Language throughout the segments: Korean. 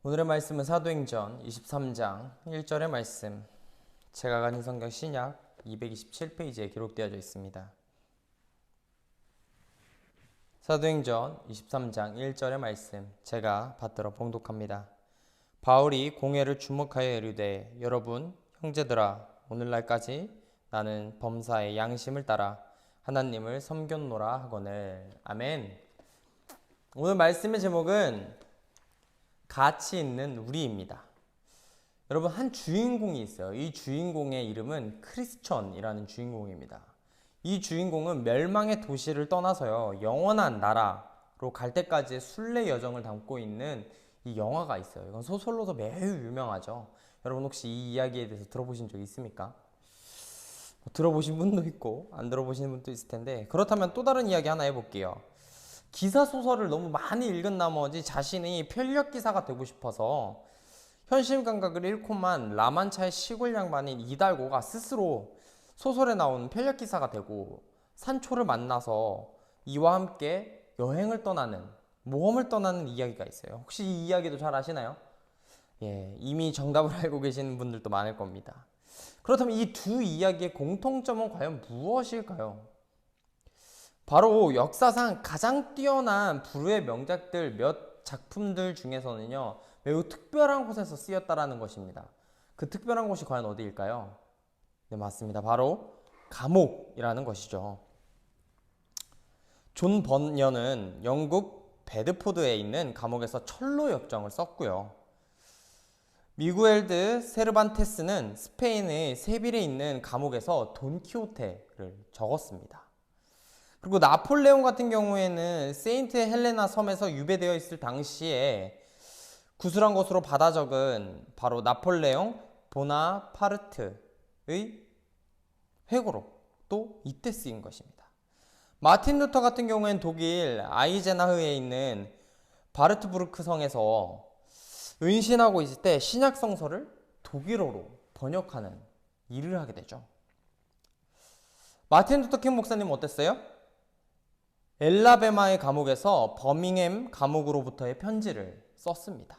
오늘의 말씀은 사도행전 23장 1절의 말씀. 제가 가진 성경 신약 227페이지에 기록되어져 있습니다. 사도행전 23장 1절의 말씀, 제가 받들어 봉독합니다. 바울이 공회를 주목하여 이르되, 여러분 형제들아, 오늘날까지 나는 범사의 양심을 따라 하나님을 섬겼노라 하거늘. 아멘. 오늘 말씀의 제목은 가치 있는 우리입니다. 여러분, 한 주인공이 있어요. 이 주인공의 이름은 크리스천이라는 주인공입니다. 이 주인공은 멸망의 도시를 떠나서요, 영원한 나라로 갈 때까지의 순례 여정을 담고 있는 이 영화가 있어요. 이건 소설로서 매우 유명하죠. 여러분 혹시 이 이야기에 대해서 들어보신 적 있습니까? 들어보신 분도 있고 안 들어보신 분도 있을 텐데, 그렇다면 또 다른 이야기 하나 해볼게요. 기사 소설을 너무 많이 읽은 나머지 자신이 편력 기사가 되고 싶어서 현실 감각을 잃고만 라만차의 시골 양반인 이달고가 스스로 소설에 나오는 편력 기사가 되고 산초를 만나서 이와 함께 여행을 떠나는, 모험을 떠나는 이야기가 있어요. 혹시 이 이야기도 잘 아시나요? 예, 이미 정답을 알고 계시는 분들도 많을 겁니다. 그렇다면 이 두 이야기의 공통점은 과연 무엇일까요? 바로 역사상 가장 뛰어난 불후의 명작들 몇 작품들 중에서는요, 매우 특별한 곳에서 쓰였다라는 것입니다. 그 특별한 곳이 과연 어디일까요? 네, 맞습니다. 바로 감옥이라는 것이죠. 존 번연은 영국 베드포드에 있는 감옥에서 철로 역정을 썼고요. 미구엘드 세르반테스는 스페인의 세빌에 있는 감옥에서 돈키호테를 적었습니다. 그리고 나폴레옹 같은 경우에는 세인트 헬레나 섬에서 유배되어 있을 당시에 구술한 것으로 받아 적은 바로 나폴레옹 보나파르트의 회고록도 이때 쓰인 것입니다. 마틴 루터 같은 경우에는 독일 아이젠하흐에 있는 바르트부르크 성에서 은신하고 있을 때 신약 성서를 독일어로 번역하는 일을 하게 되죠. 마틴 루터 킹 목사님은 어땠어요? 엘라베마의 감옥에서 버밍햄 감옥으로부터의 편지를 썼습니다.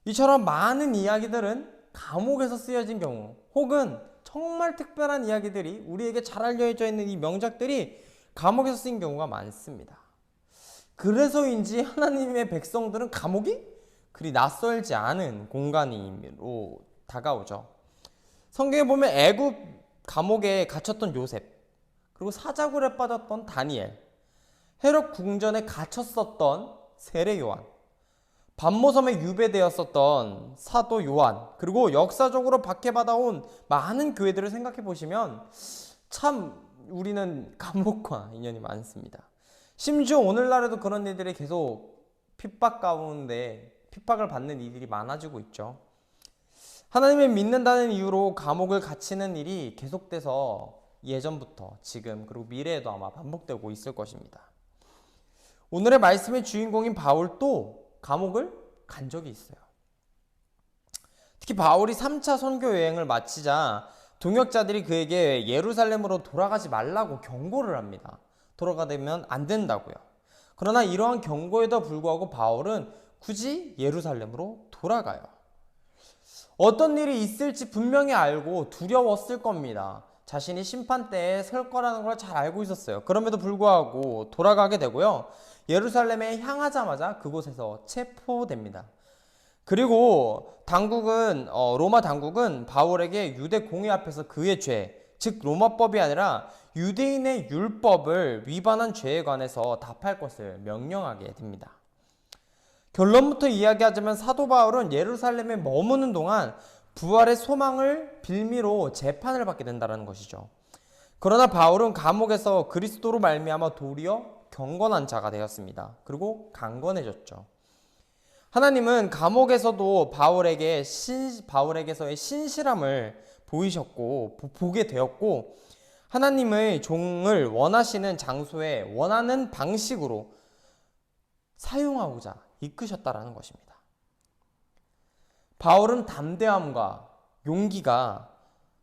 이처럼 많은 이야기들은 감옥에서 쓰여진 경우, 혹은 정말 특별한 이야기들이 우리에게 잘 알려져 있는 이 명작들이 감옥에서 쓰인 경우가 많습니다. 그래서인지 하나님의 백성들은 감옥이 그리 낯설지 않은 공간으로 다가오죠. 성경에 보면 애굽 감옥에 갇혔던 요셉, 그리고 사자굴에 빠졌던 다니엘, 헤롯 궁전에 갇혔었던 세례 요한, 반모섬에 유배되었었던 사도 요한, 그리고 역사적으로 박해받아온 많은 교회들을 생각해 보시면 참 우리는 감옥과 인연이 많습니다. 심지어 오늘날에도 그런 일들이 계속 핍박 가운데 핍박을 받는 일들이 많아지고 있죠. 하나님을 믿는다는 이유로 감옥을 갇히는 일이 계속돼서 예전부터 지금 그리고 미래에도 아마 반복되고 있을 것입니다. 오늘의 말씀의 주인공인 바울도 감옥을 간 적이 있어요. 특히 바울이 3차 선교 여행을 마치자 동역자들이 그에게 예루살렘으로 돌아가지 말라고 경고를 합니다. 돌아가면 안 된다고요. 그러나 이러한 경고에도 불구하고 바울은 굳이 예루살렘으로 돌아가요. 어떤 일이 있을지 분명히 알고 두려웠을 겁니다. 자신이 심판대에 설 거라는 걸 잘 알고 있었어요. 그럼에도 불구하고 돌아가게 되고요. 예루살렘에 향하자마자 그곳에서 체포됩니다. 그리고 로마 당국은 바울에게 유대 공회 앞에서 그의 죄, 즉 로마법이 아니라 유대인의 율법을 위반한 죄에 관해서 답할 것을 명령하게 됩니다. 결론부터 이야기하자면 사도 바울은 예루살렘에 머무는 동안 부활의 소망을 빌미로 재판을 받게 된다는 것이죠. 그러나 바울은 감옥에서 그리스도로 말미암아 도리어 경건한 자가 되었습니다. 그리고 강건해졌죠. 하나님은 감옥에서도 바울에게서의 신실함을 보게 되었고, 하나님의 종을 원하시는 장소에 원하는 방식으로 사용하고자 이끄셨다라는 것입니다. 바울은 담대함과 용기가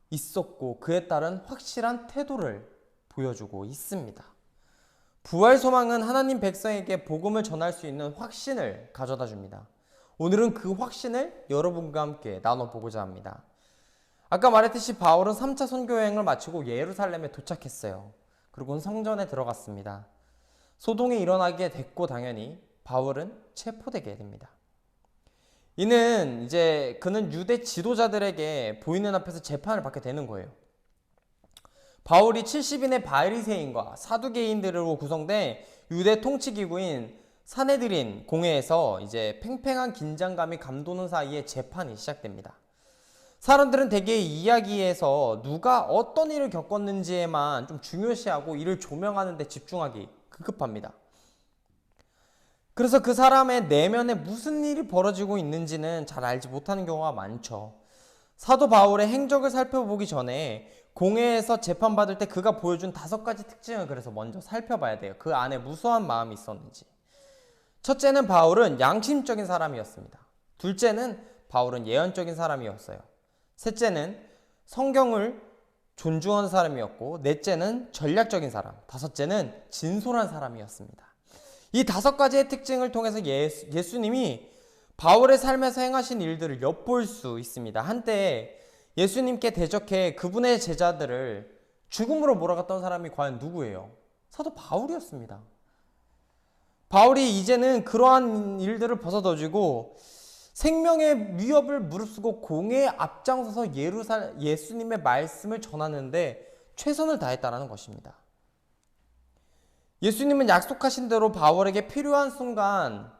있었고 그에 따른 확실한 태도를 보여주고 있습니다. 부활 소망은 하나님 백성에게 복음을 전할 수 있는 확신을 가져다 줍니다. 오늘은 그 확신을 여러분과 함께 나눠보고자 합니다. 아까 말했듯이 바울은 3차 선교 여행을 마치고 예루살렘에 도착했어요. 그리고 성전에 들어갔습니다. 소동이 일어나게 됐고 당연히 바울은 체포되게 됩니다. 이는 이제 그는 유대 지도자들에게 보이는 앞에서 재판을 받게 되는 거예요. 바울이 70인의 바리새인과 사두개인들로 구성된 유대 통치기구인 사네드린 공회에서 이제 팽팽한 긴장감이 감도는 사이에 재판이 시작됩니다. 사람들은 대개 이야기에서 누가 어떤 일을 겪었는지에만 좀 중요시하고 이를 조명하는 데 집중하기 급합니다. 그래서 그 사람의 내면에 무슨 일이 벌어지고 있는지는 잘 알지 못하는 경우가 많죠. 사도 바울의 행적을 살펴보기 전에 공회에서 재판받을 때 그가 보여준 5가지 특징을 그래서 먼저 살펴봐야 돼요. 그 안에 무수한 마음이 있었는지. 첫째는 바울은 양심적인 사람이었습니다. 둘째는 바울은 예언적인 사람이었어요. 셋째는 성경을 존중하는 사람이었고, 넷째는 전략적인 사람, 다섯째는 진솔한 사람이었습니다. 이 5가지의 특징을 통해서 예수님이 바울의 삶에서 행하신 일들을 엿볼 수 있습니다. 한때 예수님께 대적해 그분의 제자들을 죽음으로 몰아갔던 사람이 과연 누구예요? 사도 바울이었습니다. 바울이 이제는 그러한 일들을 벗어던지고 생명의 위협을 무릅쓰고 공회에 앞장서서 예수님의 말씀을 전하는데 최선을 다했다는 것입니다. 예수님은 약속하신 대로 바울에게 필요한 순간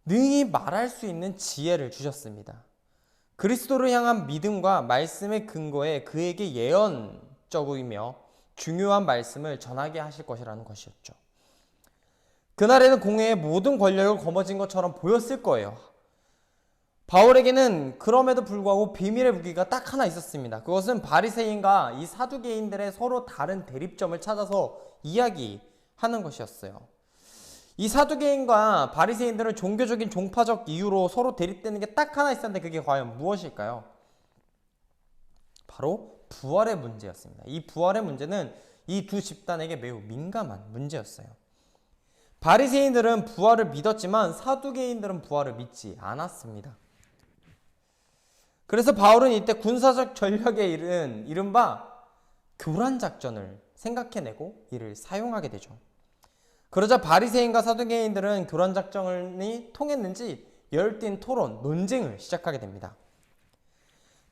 능히 말할 수 있는 지혜를 주셨습니다. 그리스도를 향한 믿음과 말씀의 근거에 그에게 예언적이며 중요한 말씀을 전하게 하실 것이라는 것이었죠. 그날에는 공회의 모든 권력을 거머쥔 것처럼 보였을 거예요. 바울에게는 그럼에도 불구하고 비밀의 무기가 딱 하나 있었습니다. 그것은 바리새인과 이 사두개인들의 서로 다른 대립점을 찾아서 이야기하는 것이었어요. 이 사두개인과 바리새인들은 종교적인 종파적 이유로 서로 대립되는 게 딱 하나 있었는데 그게 과연 무엇일까요? 바로 부활의 문제였습니다. 이 부활의 문제는 이 두 집단에게 매우 민감한 문제였어요. 바리새인들은 부활을 믿었지만 사두개인들은 부활을 믿지 않았습니다. 그래서 바울은 이때 군사적 전략에 이른바 교란 작전을 생각해내고 이를 사용하게 되죠. 그러자 바리새인과 사두개인들은 교란 작전이 통했는지 열띤 토론, 논쟁을 시작하게 됩니다.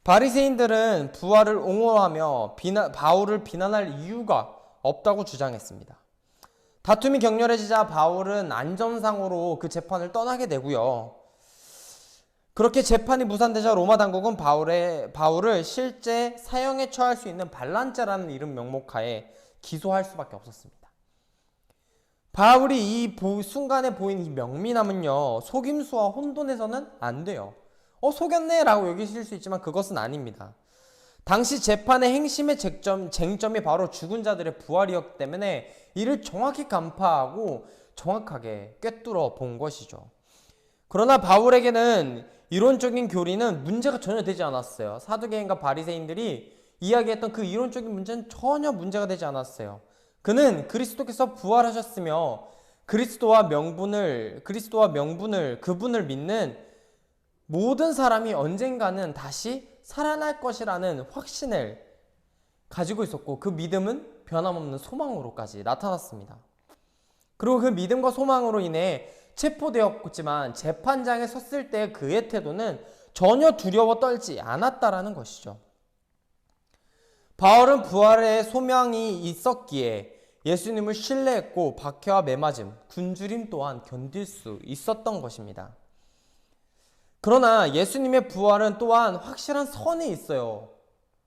바리새인들은 부활을 옹호하며 바울을 비난할 이유가 없다고 주장했습니다. 다툼이 격렬해지자 바울은 안전상으로 그 재판을 떠나게 되고요. 그렇게 재판이 무산되자 로마 당국은 바울을 실제 사형에 처할 수 있는 반란죄라는 이름 명목하에 기소할 수밖에 없었습니다. 바울이 이 순간에 보인 이 명민함은요, 속임수와 혼돈해서는 안 돼요. 속였네 라고 여기실 수 있지만 그것은 아닙니다. 당시 재판의 핵심의 쟁점이 바로 죽은 자들의 부활이었기 때문에 이를 정확히 간파하고 정확하게 꿰뚫어 본 것이죠. 그러나 바울에게는 이론적인 교리는 문제가 전혀 되지 않았어요. 사두개인과 바리새인들이 이야기했던 그 이론적인 문제는 전혀 문제가 되지 않았어요. 그는 그리스도께서 부활하셨으며 그리스도와 명분을 그분을 믿는 모든 사람이 언젠가는 다시 살아날 것이라는 확신을 가지고 있었고 그 믿음은 변함없는 소망으로까지 나타났습니다. 그리고 그 믿음과 소망으로 인해 체포되었지만 재판장에 섰을 때 그의 태도는 전혀 두려워 떨지 않았다라는 것이죠. 바울은 부활의 소망이 있었기에 예수님을 신뢰했고 박해와 매맞음, 굶주림 또한 견딜 수 있었던 것입니다. 그러나 예수님의 부활은 또한 확실한 선이 있어요.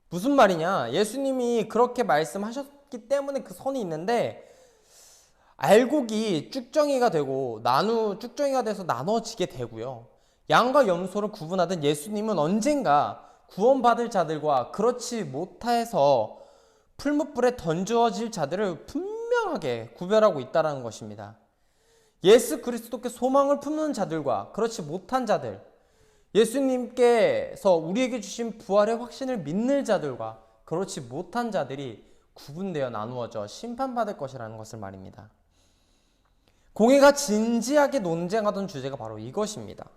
무슨 말이냐? 예수님이 그렇게 말씀하셨기 때문에 그 선이 있는데 알곡이 쭉정이가 돼서 나눠지게 되고요. 양과 염소를 구분하던 예수님은 언젠가 구원받을 자들과 그렇지 못해서 풀무불에 던져질 자들을 분명하게 구별하고 있다는 것입니다. 예수 그리스도께 소망을 품는 자들과 그렇지 못한 자들, 예수님께서 우리에게 주신 부활의 확신을 믿는 자들과 그렇지 못한 자들이 구분되어 나누어져 심판받을 것이라는 것을 말입니다. 공회가 진지하게 논쟁하던 주제가 바로 이것입니다.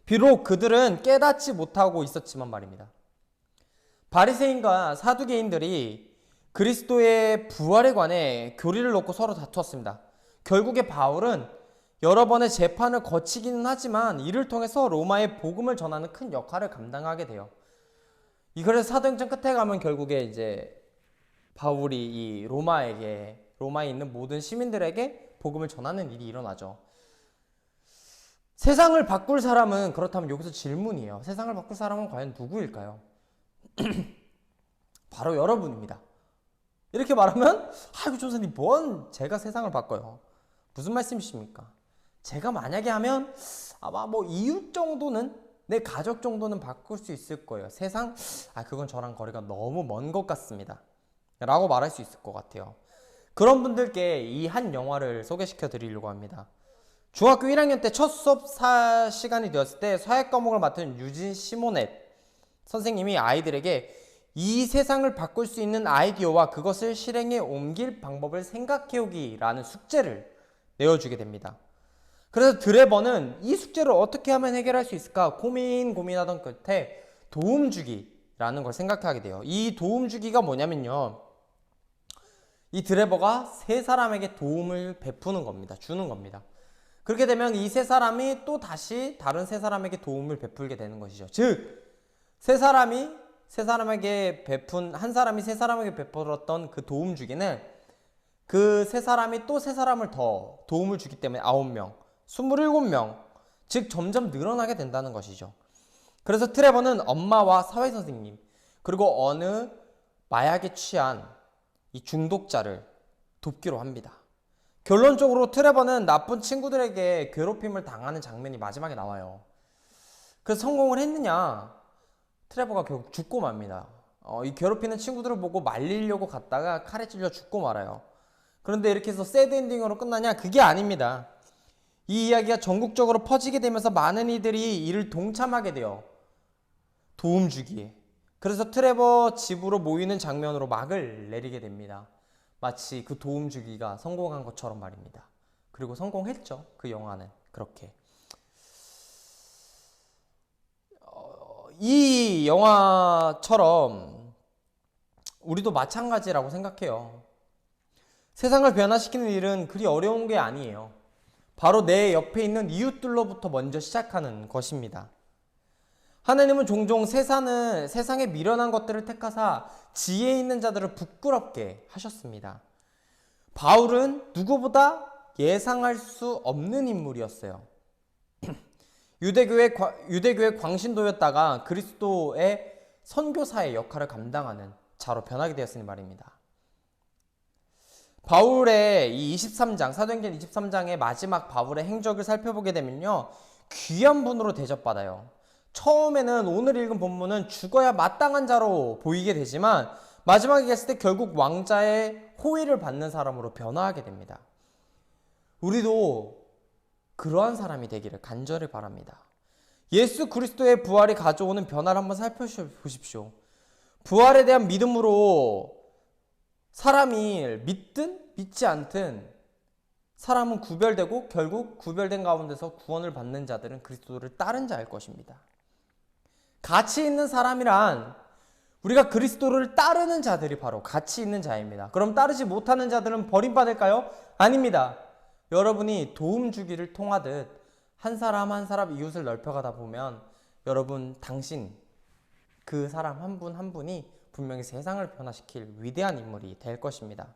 비록 그들은 깨닫지 못하고 있었지만 말입니다. 바리새인과 사두개인들이 그리스도의 부활에 관해 교리를 놓고 서로 다투었습니다. 결국에 바울은 여러 번의 재판을 거치기는 하지만 이를 통해서 로마의 복음을 전하는 큰 역할을 감당하게 돼요. 그래서 사도행전 끝에 가면 결국에 이제 바울이 이 로마에 있는 모든 시민들에게 복음을 전하는 일이 일어나죠. 세상을 바꿀 사람은, 그렇다면 여기서 질문이에요. 세상을 바꿀 사람은 과연 누구일까요? 바로 여러분입니다. 이렇게 말하면 아이고 조사님 뭔 제가 세상을 바꿔요. 무슨 말씀이십니까? 제가 만약에 하면 아마 뭐 이웃 정도는, 내 가족 정도는 바꿀 수 있을 거예요. 세상? 그건 저랑 거리가 너무 먼 것 같습니다. 라고 말할 수 있을 것 같아요. 그런 분들께 이 한 영화를 소개시켜 드리려고 합니다. 중학교 1학년 때 첫 수업 시간이 되었을 때 사회 과목을 맡은 유진 시모넷 선생님이 아이들에게 이 세상을 바꿀 수 있는 아이디어와 그것을 실행에 옮길 방법을 생각해오기라는 숙제를 내어주게 됩니다. 그래서 드레버는 이 숙제를 어떻게 하면 해결할 수 있을까 고민하던 끝에 도움주기라는 걸 생각하게 돼요. 이 도움주기가 뭐냐면요, 이 드레버가 세 사람에게 도움을 베푸는 겁니다. 주는 겁니다. 그렇게 되면 이 세 사람이 또 다시 다른 세 사람에게 도움을 베풀게 되는 것이죠. 즉, 한 사람이 세 사람에게 베풀었던 그 도움 주기는 그 세 사람이 또 세 사람을 더 도움을 주기 때문에 9명, 27명, 즉 점점 늘어나게 된다는 것이죠. 그래서 트레버는 엄마와 사회선생님, 그리고 어느 마약에 취한 이 중독자를 돕기로 합니다. 결론적으로 트레버는 나쁜 친구들에게 괴롭힘을 당하는 장면이 마지막에 나와요. 그래서 성공을 했느냐? 트레버가 결국 죽고 맙니다. 이 괴롭히는 친구들을 보고 말리려고 갔다가 칼에 찔려 죽고 말아요. 그런데 이렇게 해서 새드 엔딩으로 끝나냐? 그게 아닙니다. 이 이야기가 전국적으로 퍼지게 되면서 많은 이들이 이를 동참하게 돼요. 도움 주기에. 그래서 트레버 집으로 모이는 장면으로 막을 내리게 됩니다. 마치 그 도움 주기가 성공한 것처럼 말입니다. 그리고 성공했죠. 그 영화는 그렇게. 이 영화처럼 우리도 마찬가지라고 생각해요. 세상을 변화시키는 일은 그리 어려운 게 아니에요. 바로 내 옆에 있는 이웃들로부터 먼저 시작하는 것입니다. 하나님은 종종 세상에 미련한 것들을 택하사 지혜 있는 자들을 부끄럽게 하셨습니다. 바울은 누구보다 예상할 수 없는 인물이었어요. 유대교의 광신도였다가 그리스도의 선교사의 역할을 감당하는 자로 변하게 되었으니 말입니다. 바울의 이 23장, 사도행전 23장의 마지막 바울의 행적을 살펴보게 되면요, 귀한 분으로 대접받아요. 처음에는 오늘 읽은 본문은 죽어야 마땅한 자로 보이게 되지만 마지막에 갔을 때 결국 왕자의 호의를 받는 사람으로 변화하게 됩니다. 우리도 그러한 사람이 되기를 간절히 바랍니다. 예수 그리스도의 부활이 가져오는 변화를 한번 살펴보십시오. 부활에 대한 믿음으로 사람이 믿든 믿지 않든 사람은 구별되고 결국 구별된 가운데서 구원을 받는 자들은 그리스도를 따른 자일 것입니다. 가치 있는 사람이란 우리가 그리스도를 따르는 자들이 바로 가치 있는 자입니다. 그럼 따르지 못하는 자들은 버림받을까요? 아닙니다. 여러분이 도움 주기를 통하듯 한 사람 한 사람 이웃을 넓혀가다 보면 여러분, 당신, 그 사람 한 분 한 분이 분명히 세상을 변화시킬 위대한 인물이 될 것입니다.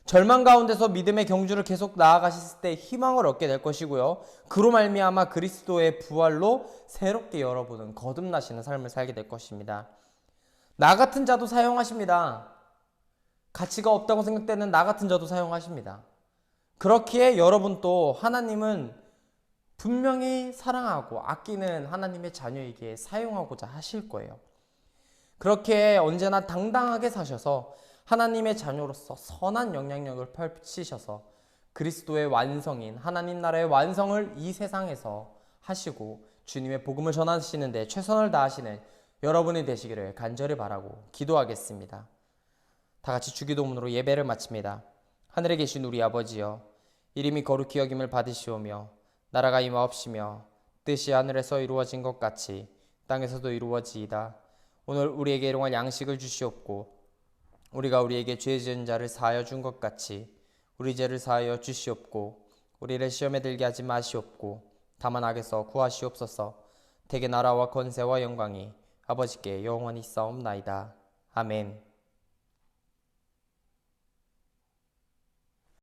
절망 가운데서 믿음의 경주를 계속 나아가실 때 희망을 얻게 될 것이고요. 그로 말미암아 그리스도의 부활로 새롭게 여러분은 거듭나시는 삶을 살게 될 것입니다. 나 같은 자도 사용하십니다. 가치가 없다고 생각되는 나 같은 자도 사용하십니다. 그렇기에 여러분도 하나님은 분명히 사랑하고 아끼는 하나님의 자녀에게 사용하고자 하실 거예요. 그렇게 언제나 당당하게 사셔서 하나님의 자녀로서 선한 영향력을 펼치셔서 그리스도의 완성인 하나님 나라의 완성을 이 세상에서 하시고 주님의 복음을 전하시는 데 최선을 다하시는 여러분이 되시기를 간절히 바라고 기도하겠습니다. 다 같이 주기도문으로 예배를 마칩니다. 하늘에 계신 우리 아버지여, 이름이 거룩히 여김을 받으시오며 나라가 임하옵시며 뜻이 하늘에서 이루어진 것 같이 땅에서도 이루어지이다. 오늘 우리에게 일용할 양식을 주시옵고 우리가 우리에게 죄 지은 자를 사하여 준 것 같이 우리 죄를 사하여 주시옵고 우리를 시험에 들게 하지 마시옵고 다만 악에서 구하시옵소서. 대개 나라와 권세와 영광이 아버지께 영원히 있사옵나이다. 아멘.